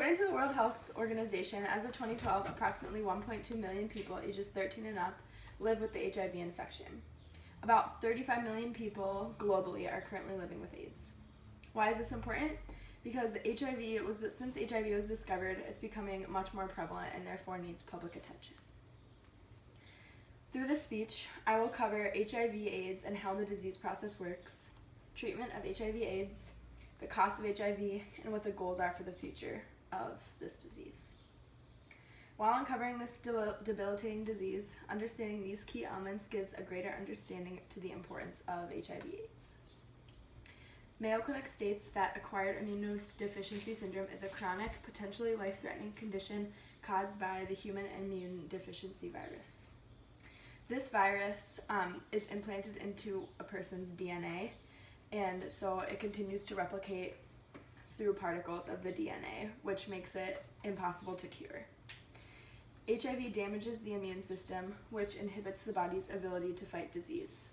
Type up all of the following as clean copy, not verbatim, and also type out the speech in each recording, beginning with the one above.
According to the World Health Organization, as of 2012, approximately 1.2 million people ages 13 and up live with the HIV infection. About 35 million people globally are currently living with AIDS. Why is this important? Because since HIV was discovered, it's becoming much more prevalent and therefore needs public attention. Through this speech, I will cover HIV/AIDS and how the disease process works, treatment of HIV/AIDS, the cost of HIV, and what the goals are for the future of this disease. While uncovering this debilitating disease, understanding these key elements gives a greater understanding to the importance of HIV/AIDS. Mayo Clinic states that acquired immunodeficiency syndrome is a chronic, potentially life-threatening condition caused by the human immune deficiency virus. This virus is implanted into a person's DNA, and so it continues to replicate through particles of the DNA, which makes it impossible to cure. HIV damages the immune system, which inhibits the body's ability to fight disease.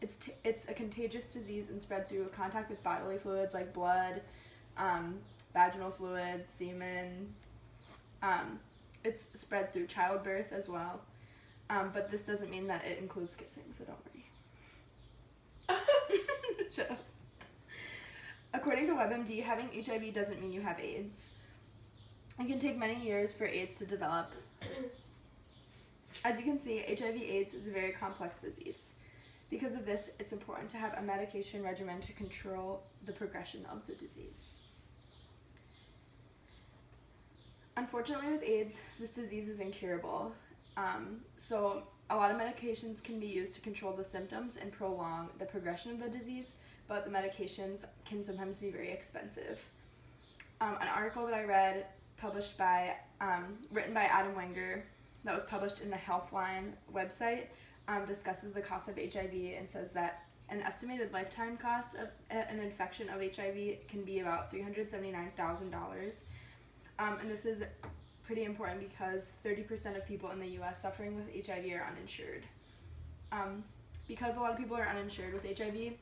It's a contagious disease and spread through contact with bodily fluids like blood, vaginal fluids, semen. It's spread through childbirth as well, but this doesn't mean that it includes kissing, so don't worry. Shut up. According to WebMD, having HIV doesn't mean you have AIDS. It can take many years for AIDS to develop. As you can see, HIV/AIDS is a very complex disease. Because of this, it's important to have a medication regimen to control the progression of the disease. Unfortunately, with AIDS, this disease is incurable. So a lot of medications can be used to control the symptoms and prolong the progression of the disease, but the medications can sometimes be very expensive. An article that I read, written by Adam Wenger, that was published in the Healthline website, discusses the cost of HIV and says that an estimated lifetime cost of an infection of HIV can be about $379,000. And this is pretty important because 30% of people in the U.S. suffering with HIV are uninsured. Because a lot of people are uninsured with HIV,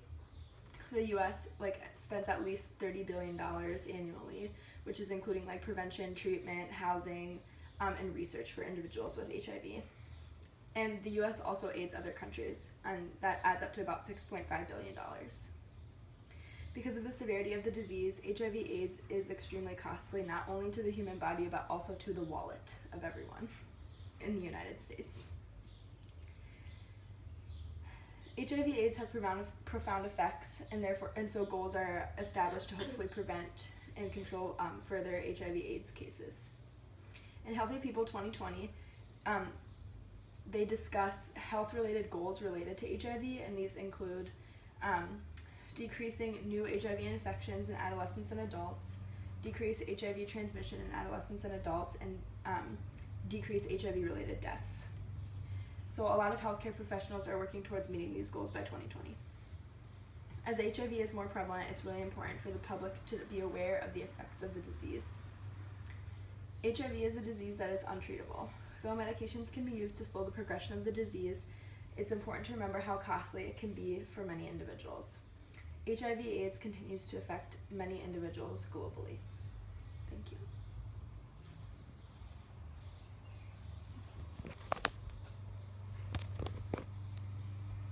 the U.S. spends at least $30 billion annually, which is including prevention, treatment, housing, and research for individuals with HIV. And the U.S. also aids other countries, and that adds up to about $6.5 billion. Because of the severity of the disease, HIV/AIDS is extremely costly, not only to the human body, but also to the wallet of everyone in the United States. HIV/AIDS has profound effects, and so goals are established to hopefully prevent and control further HIV/AIDS cases. In Healthy People 2020, they discuss health-related goals related to HIV, and these include decreasing new HIV infections in adolescents and adults, decrease HIV transmission in adolescents and adults, and decrease HIV-related deaths. So a lot of healthcare professionals are working towards meeting these goals by 2020. As HIV is more prevalent, it's really important for the public to be aware of the effects of the disease. HIV is a disease that is untreatable. Though medications can be used to slow the progression of the disease, it's important to remember how costly it can be for many individuals. HIV/AIDS continues to affect many individuals globally. Thank you.